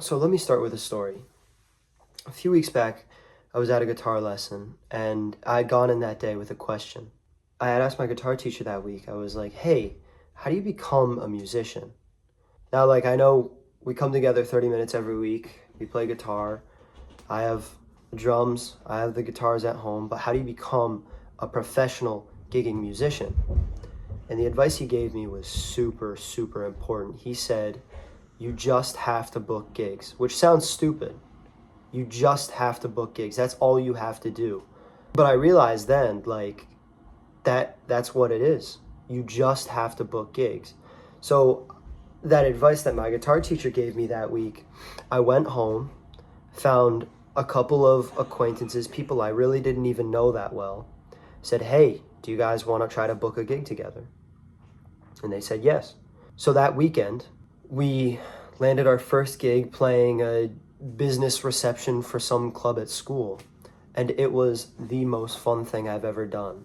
So let me start with a story. A few weeks back, I was at a guitar lesson and I had gone in that day with a question. I had asked my guitar teacher that week, I was like, hey, how do you become a musician? Now, like, I know we come together 30 minutes every week, we play guitar, I have drums, I have the guitars at home, but how do you become a professional gigging musician? And the advice he gave me was super, super important. He said, you just have to book gigs, which sounds stupid. You just have to book gigs. That's all you have to do. But I realized then, like, that's what it is. You just have to book gigs. So that advice that my guitar teacher gave me that week, I went home, found a couple of acquaintances, people I really didn't even know that well, said, hey, do you guys want to try to book a gig together? And they said yes. So that weekend, we landed our first gig playing a business reception for some club at school. And it was the most fun thing I've ever done.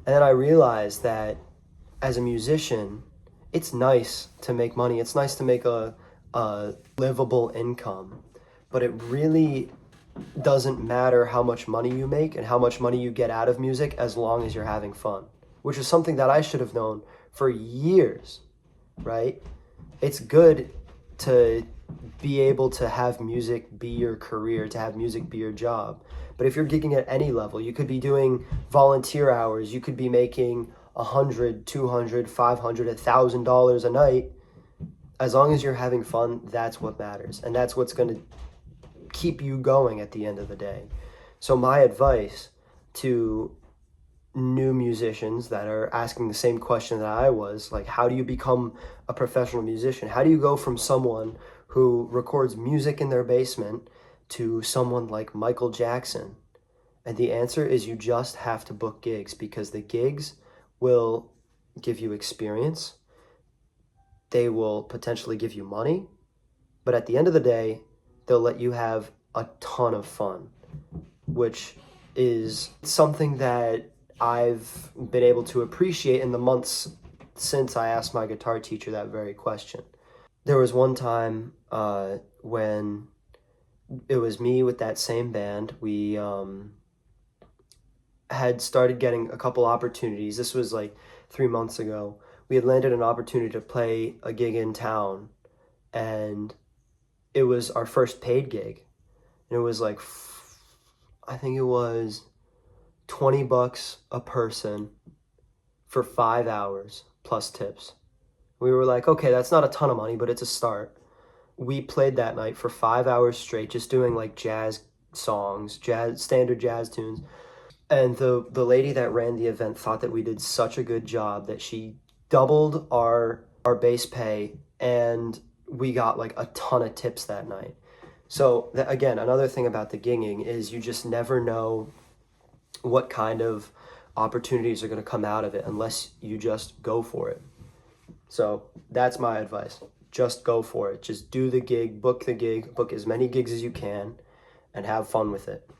And then I realized that as a musician, it's nice to make money. It's nice to make a livable income. But it really doesn't matter how much money you make and how much money you get out of music as long as you're having fun, which is something that I should have known for years, right? It's good to be able to have music be your career, to have music be your job. But if you're gigging at any level, you could be doing volunteer hours, you could be making $100, $200, $500, $1,000 a night. As long as you're having fun, that's what matters. And that's what's going to keep you going at the end of the day. So my advice to new musicians that are asking the same question that I was, like, how do you become a professional musician? How do you go from someone who records music in their basement to someone like Michael Jackson? And the answer is you just have to book gigs, because the gigs will give you experience. They will potentially give you money, but at the end of the day, they'll let you have a ton of fun, which is something that I've been able to appreciate in the months since I asked my guitar teacher that very question. There was one time when it was me with that same band. We had started getting a couple opportunities. This was like 3 months ago. We had landed an opportunity to play a gig in town, and it was our first paid gig. And it was like, I think it was $20 a person for 5 hours plus tips. We were like, okay, that's not a ton of money, but it's a start. We played that night for 5 hours straight, just doing like jazz songs, standard jazz tunes. And the lady that ran the event thought that we did such a good job that she doubled our base pay, and we got like a ton of tips that night. So again, another thing about the gigging is you just never know what kind of opportunities are going to come out of it unless you just go for it. So that's my advice. Just go for it. Just do the gig, book as many gigs as you can, and have fun with it.